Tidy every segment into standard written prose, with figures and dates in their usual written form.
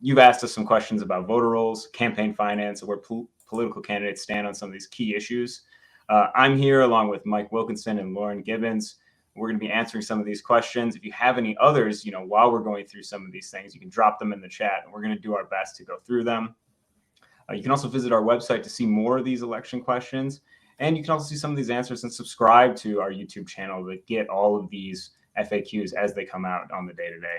you've asked us some questions about voter rolls, campaign finance, where political candidates stand on some of these key issues. I'm here along with Mike Wilkinson and Lauren Gibbons. We're going to be answering some of these questions. If you have any others, while we're going through some of these things, you can drop them in the chat, and we're going to do our best to go through them. You can also visit our website to see more of these election questions, and you can also see some of these answers and subscribe to our YouTube channel to get all of these FAQs as they come out on the day-to-day.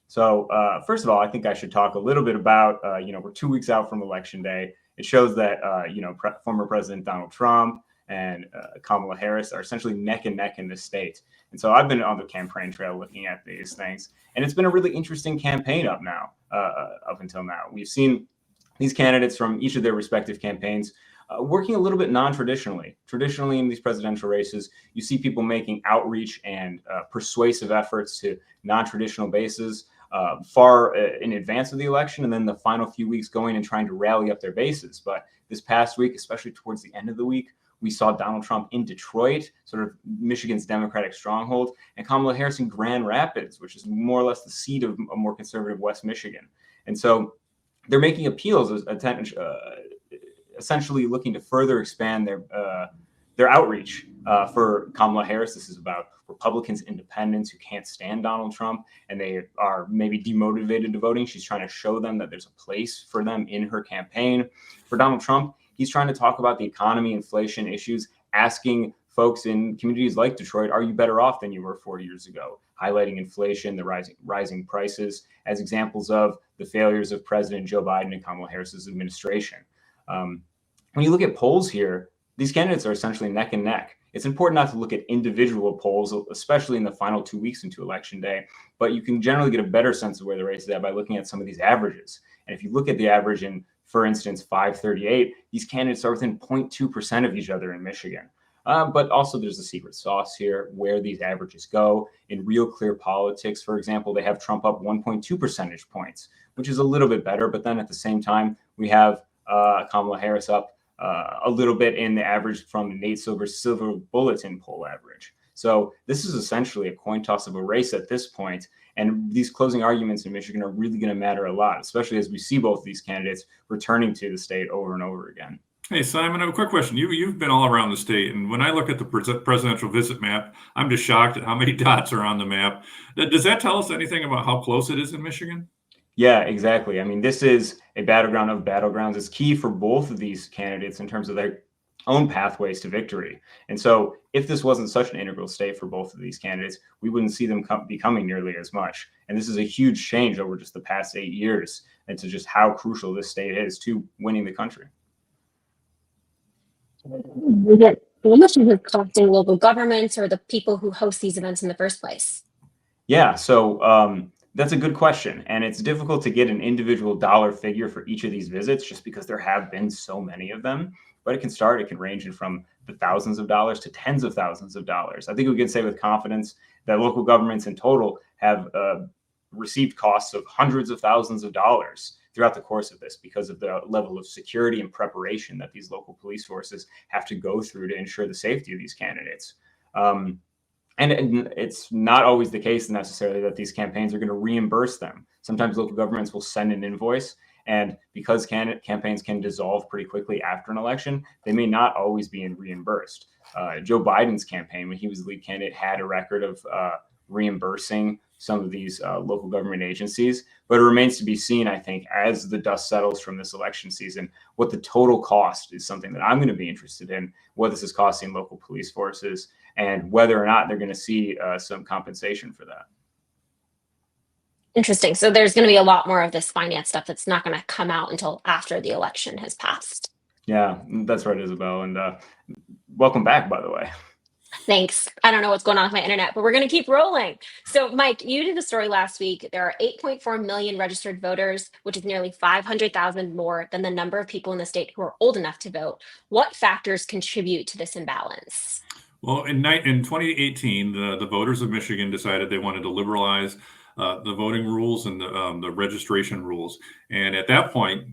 So first of all, I think I should talk a little bit about, we're 2 weeks out from Election Day. It shows that, former President Donald Trump and Kamala Harris are essentially neck and neck in this state. And so I've been on the campaign trail looking at these things, and it's been a really interesting campaign up until now. We've seen these candidates from each of their respective campaigns working a little bit non-traditionally. Traditionally in these presidential races, you see people making outreach and persuasive efforts to non-traditional bases far in advance of the election, and then the final few weeks going and trying to rally up their bases. But this past week, especially towards the end of the week, we saw Donald Trump in Detroit, sort of Michigan's Democratic stronghold, and Kamala Harris in Grand Rapids, which is more or less the seat of a more conservative West Michigan. And so they're making appeals, essentially looking to further expand their outreach for Kamala Harris. This is about Republicans, independents who can't stand Donald Trump, and they are maybe demotivated to voting. She's trying to show them that there's a place for them in her campaign. For Donald Trump, he's trying to talk about the economy, inflation issues, asking folks in communities like Detroit, are you better off than you were 4 years ago? Highlighting inflation, the rising prices as examples of the failures of President Joe Biden and Kamala Harris's administration. When you look at polls here, these candidates are essentially neck and neck. It's important not to look at individual polls, especially in the final 2 weeks into Election Day, but you can generally get a better sense of where the race is at by looking at some of these averages. And if you look at the average in, for instance, 538, these candidates are within 0.2% of each other in Michigan. But also there's a secret sauce here where these averages go. In Real Clear Politics, for example, they have Trump up 1.2 percentage points, which is a little bit better. But then at the same time, we have Kamala Harris up a little bit in the average from Nate Silver's Silver Bulletin poll average. So this is essentially a coin toss of a race at this point. And these closing arguments in Michigan are really going to matter a lot, especially as we see both of these candidates returning to the state over and over again. Hey, Simon, I have a quick question. You've been all around the state, and when I look at the presidential visit map, I'm just shocked at how many dots are on the map. Does that tell us anything about how close it is in Michigan? Yeah, exactly. I mean, this is a battleground of battlegrounds. It's key for both of these candidates in terms of their own pathways to victory. And so if this wasn't such an integral state for both of these candidates, we wouldn't see them becoming nearly as much. And this is a huge change over just the past 8 years and to just how crucial this state is to winning the country. How much is it costing local governments or the people who host these events in the first place? Yeah, so that's a good question. And it's difficult to get an individual dollar figure for each of these visits just because there have been so many of them. But it can range from the thousands of dollars to tens of thousands of dollars. I think we can say with confidence that local governments in total have received costs of hundreds of thousands of dollars throughout the course of this because of the level of security and preparation that these local police forces have to go through to ensure the safety of these candidates. And it's not always the case necessarily that these campaigns are going to reimburse them. Sometimes local governments will send an invoice, and because campaigns can dissolve pretty quickly after an election, they may not always be reimbursed. Joe Biden's campaign, when he was the lead candidate, had a record of reimbursing some of these local government agencies, but it remains to be seen, I think, as the dust settles from this election season, what the total cost is something that I'm going to be interested in, what this is costing local police forces, and whether or not they're going to see some compensation for that. Interesting. So there's going to be a lot more of this finance stuff that's not going to come out until after the election has passed. Yeah, that's right, Isabel. And welcome back, by the way. Thanks. I don't know what's going on with my internet, but we're going to keep rolling. So, Mike, you did a story last week. There are 8.4 million registered voters, which is nearly 500,000 more than the number of people in the state who are old enough to vote. What factors contribute to this imbalance? Well, in 2018, the voters of Michigan decided they wanted to liberalize the voting rules and the registration rules. And at that point,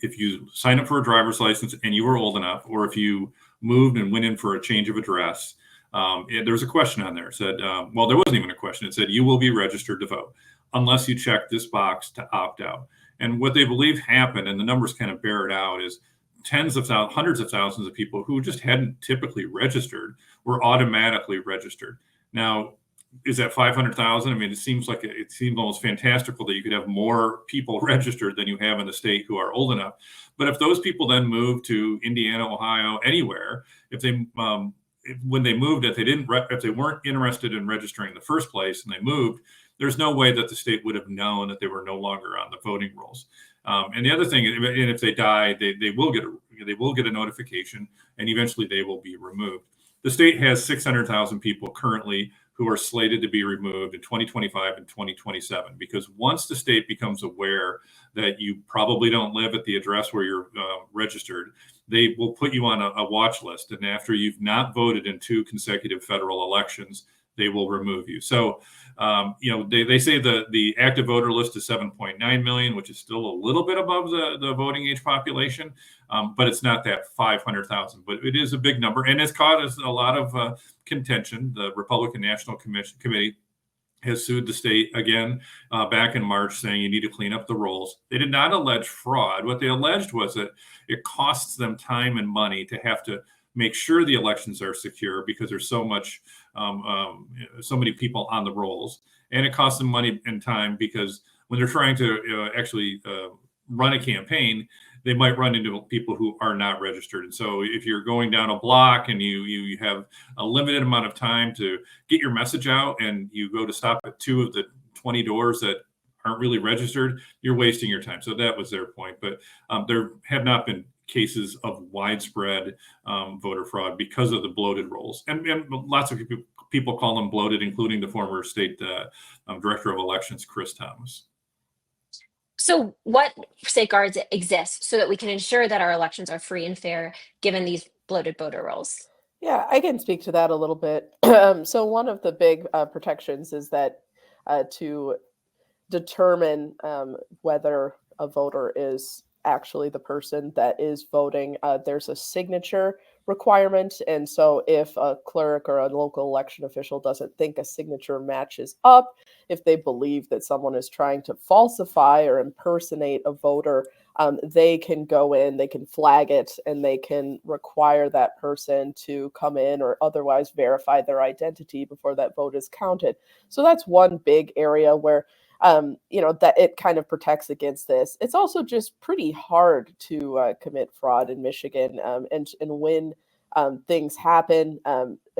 if you sign up for a driver's license and you were old enough, or if you moved and went in for a change of address, there was a question on there. It said, well, there wasn't even a question. It said, you will be registered to vote. unless you check this box to opt out. And what they believe happened, and the numbers kind of bear it out, is hundreds of thousands of people who just hadn't typically registered were automatically registered. Now, is that 500,000? I mean, it seems almost fantastical that you could have more people registered than you have in the state who are old enough. But if those people then move to Indiana, Ohio, anywhere, when they moved, if they weren't interested in registering in the first place and they moved, there's no way that the state would have known that they were no longer on the voting rolls. And the other thing, and if they die, they will get a notification, and eventually they will be removed. The state has 600,000 people currently who are slated to be removed in 2025 and 2027, because once the state becomes aware that you probably don't live at the address where you're registered, they will put you on a watch list. And after you've not voted in 2 consecutive federal elections, they will remove you. So, they say the active voter list is 7.9 million, which is still a little bit above the voting age population, but it's not that 500,000. But it is a big number, and it's caused a lot of contention. The Republican National Committee has sued the state again back in March, saying you need to clean up the rolls. They did not allege fraud. What they alleged was that it costs them time and money to have to make sure the elections are secure because there's so many people on the rolls, and it costs them money and time because when they're trying to actually run a campaign, they might run into people who are not registered. And so if you're going down a block and you have a limited amount of time to get your message out, and you go to stop at 2 of the 20 doors that aren't really registered, you're wasting your time. So that was their point. But there have not been cases of widespread voter fraud because of the bloated rolls. And lots of people call them bloated, including the former state director of elections, Chris Thomas. So what safeguards exist so that we can ensure that our elections are free and fair given these bloated voter rolls? Yeah, I can speak to that a little bit. So one of the big protections is that to determine whether a voter is actually the person that is voting, there's a signature requirement. And so if a clerk or a local election official doesn't think a signature matches up, if they believe that someone is trying to falsify or impersonate a voter, they can go in, they can flag it, and they can require that person to come in or otherwise verify their identity before that vote is counted. So that's one big area where that it kind of protects against this. It's also just pretty hard to commit fraud in Michigan, and when things happen,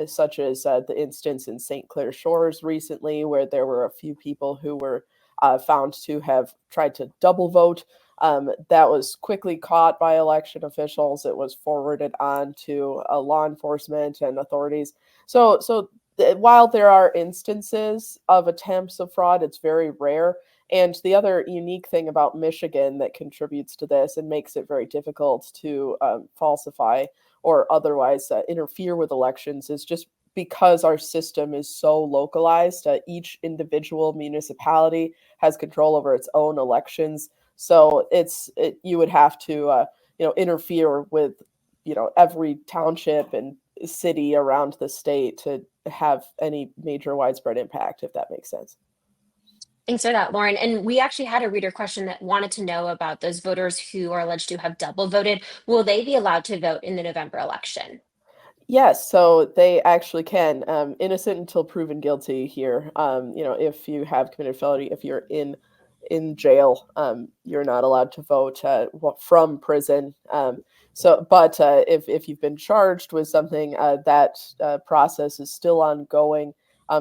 such as the instance in St. Clair Shores recently, where there were a few people who were found to have tried to double vote. That was quickly caught by election officials. It was forwarded on to law enforcement and authorities. So while there are instances of attempts of fraud, it's very rare. And the other unique thing about Michigan that contributes to this and makes it very difficult to falsify or otherwise interfere with elections is just because our system is so localized. Each individual municipality has control over its own elections. So you would have to interfere with every township and city around the state to have any major widespread impact, if that makes sense. Thanks for that, Lauren. And we actually had a reader question that wanted to know about those voters who are alleged to have double voted. Will they be allowed to vote in the November election? Yes, so they actually can. Innocent until proven guilty here. If you have committed felony, if you're in jail, you're not allowed to vote from prison. But if you've been charged with something, that process is still ongoing.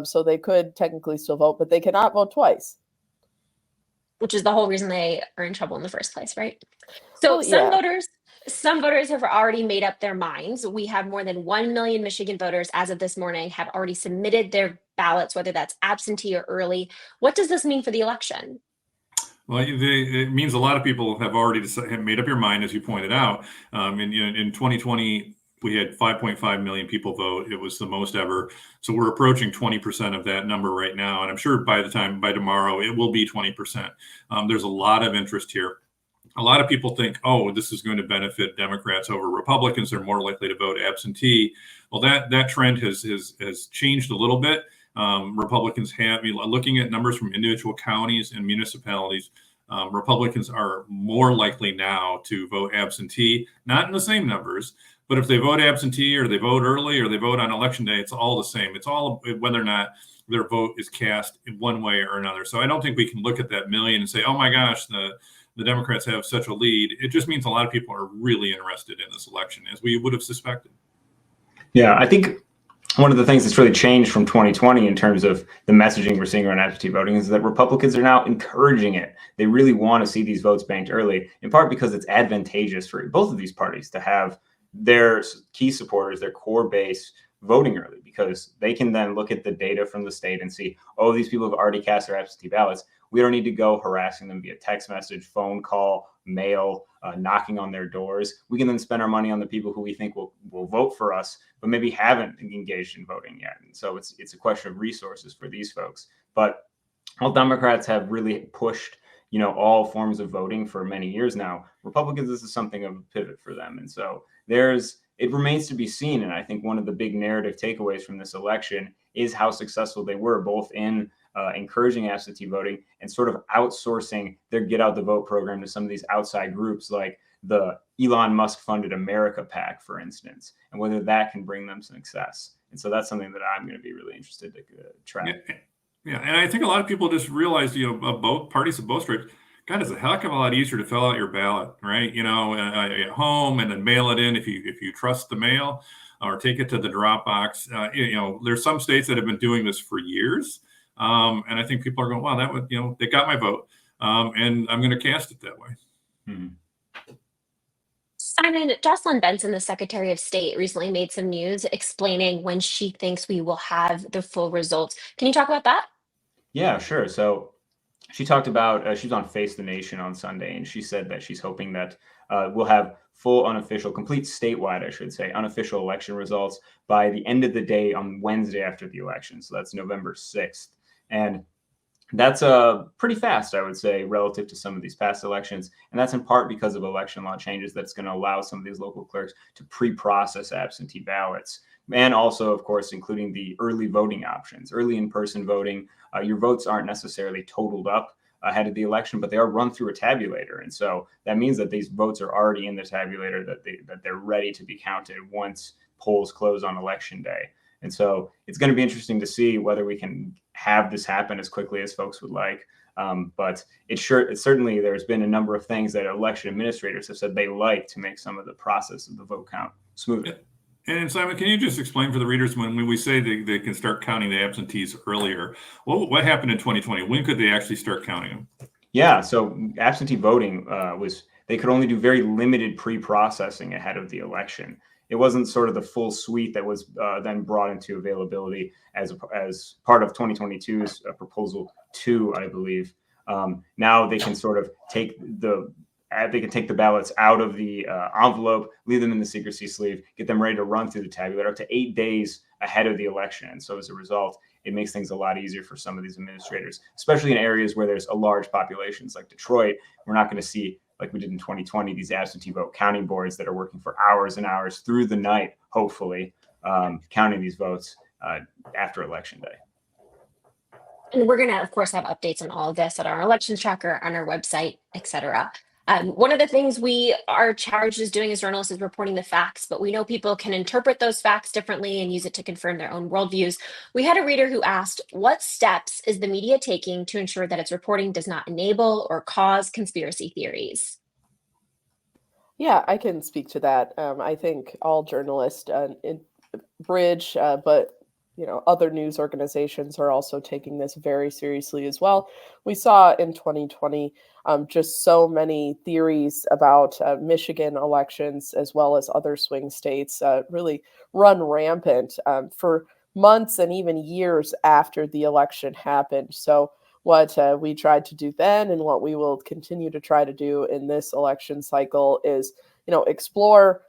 So they could technically still vote, but they cannot vote twice. Which is the whole reason they are in trouble in the first place, right? So Well, yeah. some voters have already made up their minds. We have more than 1 million Michigan voters as of this morning have already submitted their ballots, whether that's absentee or early. What does this mean for the election? Well, it means a lot of people have already have made up your mind, as you pointed out. In 2020, we had 5.5 million people vote. It was the most ever. So we're approaching 20% of that number right now. And I'm sure by tomorrow, it will be 20%. There's a lot of interest here. A lot of people think, oh, this is going to benefit Democrats over Republicans. They're more likely to vote absentee. Well, that trend has changed a little bit. Republicans have, looking at numbers from individual counties and municipalities, Republicans are more likely now to vote absentee, not in the same numbers, but if they vote absentee or they vote early or they vote on election day, it's all the same. It's all whether or not their vote is cast in one way or another. So I don't think we can look at that million and say, oh my gosh, the Democrats have such a lead. It just means a lot of people are really interested in this election, as we would have suspected. Yeah, I think one of the things that's really changed from 2020 in terms of the messaging we're seeing around absentee voting is that Republicans are now encouraging it. They really want to see these votes banked early, in part because it's advantageous for both of these parties to have their key supporters, their core base, voting early, because they can then look at the data from the state and see, oh, these people have already cast their absentee ballots. We don't need to go harassing them via text message, phone call, mail, knocking on their doors. We can then spend our money on the people who we think will vote for us, but maybe haven't engaged in voting yet. And so it's a question of resources for these folks. But while Democrats have really pushed, all forms of voting for many years now, Republicans, this is something of a pivot for them. And so it remains to be seen. And I think one of the big narrative takeaways from this election is how successful they were, both in encouraging absentee voting and sort of outsourcing their get out the vote program to some of these outside groups like the Elon Musk funded America PAC, for instance, and whether that can bring them success. And so that's something that I'm going to be really interested to track. Yeah. And I think a lot of people just realize, both parties of both stripes, God, it's a heck of a lot easier to fill out your ballot, right? At home and then mail it in if you trust the mail, or take it to the drop box. There's some states that have been doing this for years. And I think people are going, wow, that would, they got my vote. And I'm going to cast it that way. Mm-hmm. Simon, Jocelyn Benson, the Secretary of State, recently made some news explaining when she thinks we will have the full results. Can you talk about that? Yeah, sure. So she talked about, she was on Face the Nation on Sunday, and she said that she's hoping that we'll have full unofficial, complete statewide, I should say, unofficial election results by the end of the day on Wednesday after the election. So that's November 6th. And that's pretty fast, I would say, relative to some of these past elections. And that's in part because of election law changes that's going to allow some of these local clerks to pre-process absentee ballots. And also, of course, including the early voting options, early in-person voting. Your votes aren't necessarily totaled up ahead of the election, but they are run through a tabulator. And so that means that these votes are already in the tabulator, that they're ready to be counted once polls close on election day. And so it's going to be interesting to see whether we can have this happen as quickly as folks would like. But certainly there's been a number of things that election administrators have said they like to make some of the process of the vote count smoother. And Simon, can you just explain for the readers when we say they can start counting the absentees earlier, what happened in 2020? When could they actually start counting them? Yeah, so absentee voting they could only do very limited pre-processing ahead of the election. It wasn't sort of the full suite that was then brought into availability as part of 2022's proposal 2, I believe. Now they can sort of take the ballots out of the envelope, leave them in the secrecy sleeve, get them ready to run through the tabulator up to 8 days ahead of the election. And so as a result, it makes things a lot easier for some of these administrators, especially in areas where there's a large populations like Detroit. We're not going to see, like we did in 2020, these absentee vote counting boards that are working for hours and hours through the night, hopefully, counting these votes after election day. And we're going to, of course, have updates on all of this at our elections tracker, on our website, etc. One of the things we are charged as doing as journalists is reporting the facts, but we know people can interpret those facts differently and use it to confirm their own worldviews. We had a reader who asked, what steps is the media taking to ensure that its reporting does not enable or cause conspiracy theories? Yeah, I can speak to that. I think all journalists in Bridge, but other news organizations are also taking this very seriously as well. We saw in 2020 just so many theories about Michigan elections as well as other swing states really run rampant for months and even years after the election happened. So what we tried to do then and what we will continue to try to do in this election cycle is, explore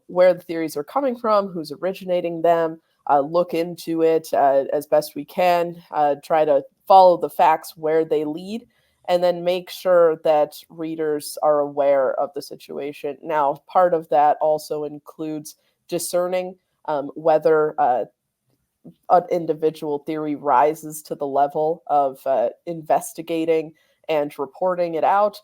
where the theories are coming from, who's originating them, look into it as best we can, try to follow the facts where they lead, and then make sure that readers are aware of the situation. Now, part of that also includes discerning whether an individual theory rises to the level of investigating and reporting it out,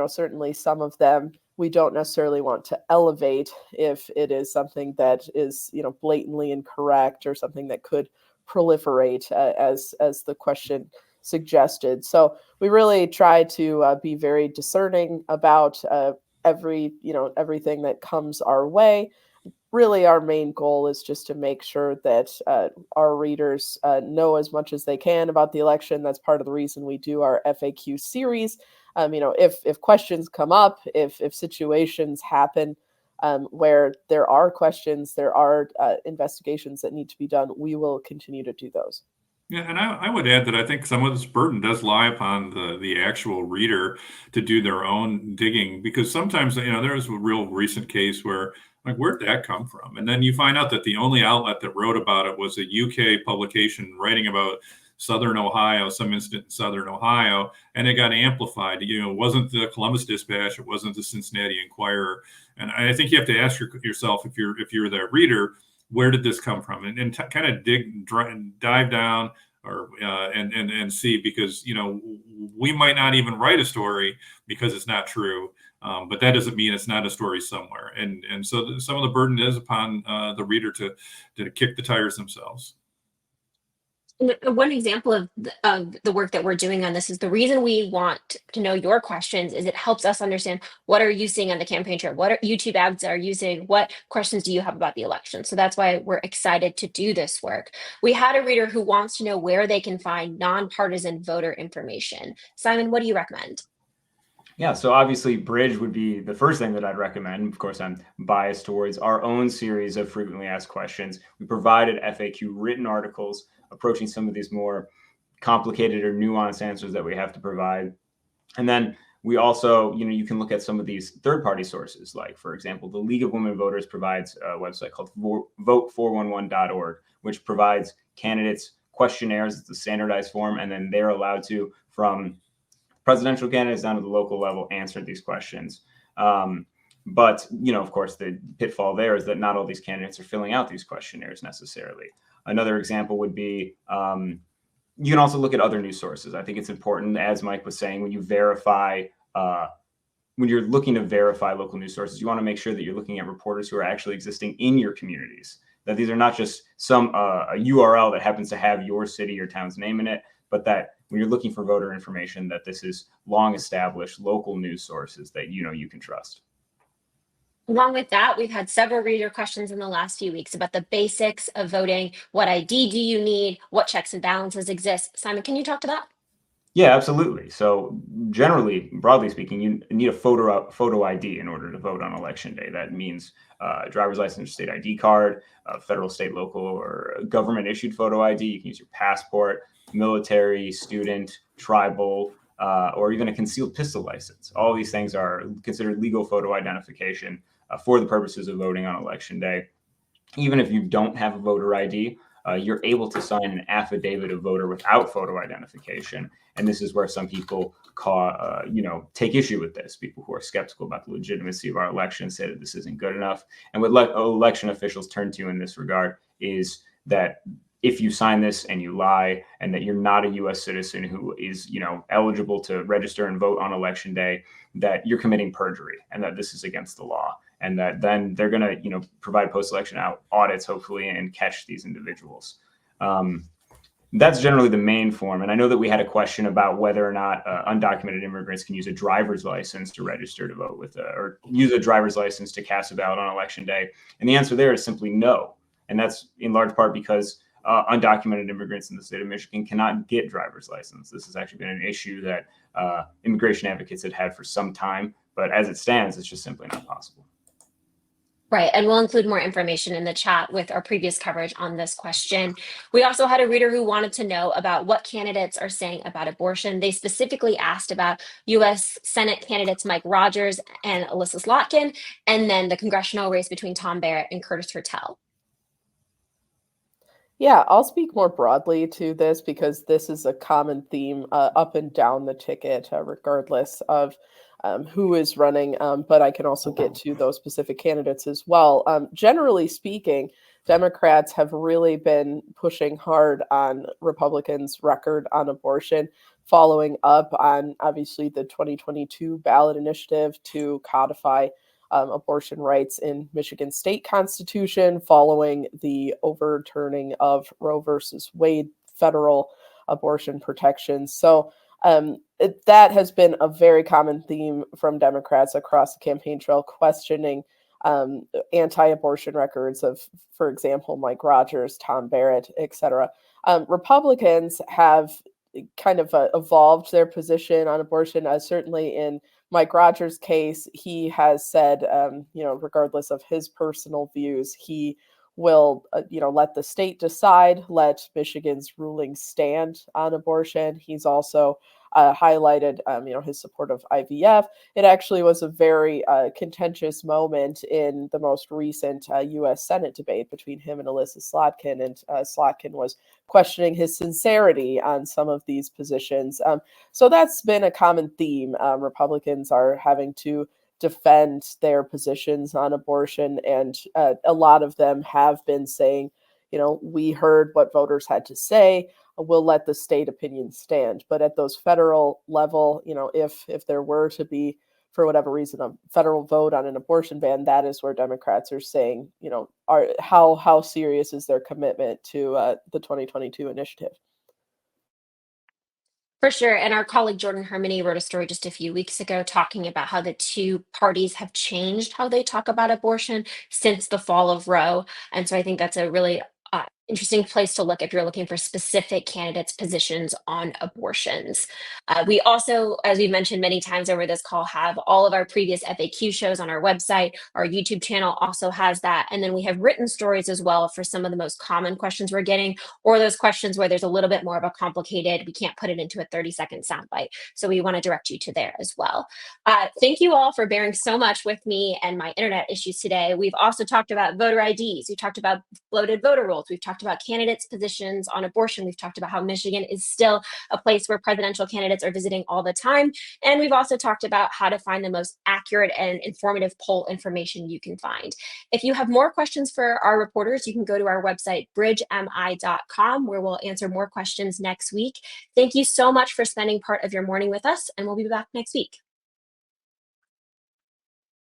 certainly some of them we don't necessarily want to elevate if it is something that is, blatantly incorrect or something that could proliferate as the question suggested. So we really try to be very discerning about everything that comes our way. Really, our main goal is just to make sure that our readers know as much as they can about the election. That's part of the reason we do our FAQ series. If questions come up, if situations happen where there are questions, there are investigations that need to be done, we will continue to do those. Yeah, and I would add that I think some of this burden does lie upon the actual reader to do their own digging, because sometimes, there was a real recent case where, like, where'd that come from? And then you find out that the only outlet that wrote about it was a UK publication writing about Southern Ohio, some incident in Southern Ohio, and it got amplified. It wasn't the Columbus Dispatch, it wasn't the Cincinnati Enquirer. And I think you have to ask yourself, if you're that reader, where did this come from? And kind of dive down and see, because, we might not even write a story because it's not true. But that doesn't mean it's not a story somewhere. And so some of the burden is upon the reader to kick the tires themselves. One example of the work that we're doing on this is the reason we want to know your questions is it helps us understand what are you seeing on the campaign trail, what are YouTube ads are using, what questions do you have about the election. So that's why we're excited to do this work. We had a reader who wants to know where they can find nonpartisan voter information. Simon, what do you recommend? Yeah, so obviously Bridge would be the first thing that I'd recommend. Of course, I'm biased towards our own series of frequently asked questions. We provided FAQ written articles approaching some of these more complicated or nuanced answers that we have to provide. And then we also, you can look at some of these third-party sources, like, for example, the League of Women Voters provides a website called vote411.org, which provides candidates questionnaires. It's a standardized form, and then they're allowed to, from presidential candidates down to the local level, answer these questions. But, of course, the pitfall there is that not all these candidates are filling out these questionnaires necessarily. Another example would be, you can also look at other news sources. I think it's important, as Mike was saying, when you verify, when you're looking to verify local news sources, you want to make sure that you're looking at reporters who are actually existing in your communities, that these are not just some a URL that happens to have your city or town's name in it, but that when you're looking for voter information, that this is long established local news sources that you can trust. Along with that, we've had several reader questions in the last few weeks about the basics of voting. What ID do you need? What checks and balances exist? Simon, can you talk to that? Yeah, absolutely. So generally, broadly speaking, you need a photo ID in order to vote on election day. That means driver's license, state ID card, federal, state, local, or government issued photo ID. You can use your passport, military, student, tribal, or even a concealed pistol license. All these things are considered legal photo identification for the purposes of voting on election day. Even if you don't have a voter ID, you're able to sign an affidavit of voter without photo identification. And this is where some people take issue with this. People who are skeptical about the legitimacy of our election say that this isn't good enough. And what election officials turn to in this regard is that if you sign this and you lie, and that you're not a U.S. citizen who is, eligible to register and vote on election day, that you're committing perjury and that this is against the law. And that then they're going to, provide post-election audits, hopefully, and catch these individuals. That's generally the main form. And I know that we had a question about whether or not undocumented immigrants can use a driver's license to register to vote or use a driver's license to cast a ballot on election day. And the answer there is simply no. And that's in large part because undocumented immigrants in the state of Michigan cannot get driver's license. This has actually been an issue that immigration advocates had for some time. But as it stands, it's just simply not possible. Right, and we'll include more information in the chat with our previous coverage on this question. We also had a reader who wanted to know about what candidates are saying about abortion. They specifically asked about U.S. Senate candidates Mike Rogers and Alyssa Slotkin, and then the congressional race between Tom Barrett and Curtis Hertel. Yeah, I'll speak more broadly to this because this is a common theme up and down the ticket, regardless of who is running, but I can also get to those specific candidates as well. Generally speaking, Democrats have really been pushing hard on Republicans' record on abortion, following up on obviously the 2022 ballot initiative to codify abortion rights in Michigan state constitution, following the overturning of Roe versus Wade federal abortion protections. So that has been a very common theme from Democrats across the campaign trail, questioning anti-abortion records of, for example, Mike Rogers, Tom Barrett, etc. Republicans have kind of evolved their position on abortion. Certainly in Mike Rogers' case, he has said, regardless of his personal views, he will, let the state decide, let Michigan's ruling stand on abortion. He's also highlighted, his support of IVF. It actually was a very contentious moment in the most recent U.S. Senate debate between him and Alyssa Slotkin, and Slotkin was questioning his sincerity on some of these positions. So that's been a common theme. Republicans are having to defend their positions on abortion, and a lot of them have been saying, we heard what voters had to say. We'll let the state opinion stand. But at those federal level, if there were to be, for whatever reason, a federal vote on an abortion ban, that is where Democrats are saying, how serious is their commitment to the 2022 initiative? For sure. And our colleague Jordan Hermany wrote a story just a few weeks ago talking about how the two parties have changed how they talk about abortion since the fall of Roe. And so I think that's a really interesting place to look if you're looking for specific candidates' positions on abortions. We also, as we've mentioned many times over this call, have all of our previous FAQ shows on our website. Our YouTube channel also has that. And then we have written stories as well for some of the most common questions we're getting, or those questions where there's a little bit more of a complicated, we can't put it into a 30-second soundbite. So we want to direct you to there as well. Thank you all for bearing so much with me and my internet issues today. We've also talked about voter IDs. We talked about bloated voter rolls. We've talked about candidates' positions on abortion. We've talked about how Michigan is still a place where presidential candidates are visiting all the time. And we've also talked about how to find the most accurate and informative poll information you can find. If you have more questions for our reporters, you can go to our website, bridgemi.com, where we'll answer more questions next week. Thank you so much for spending part of your morning with us, and we'll be back next week.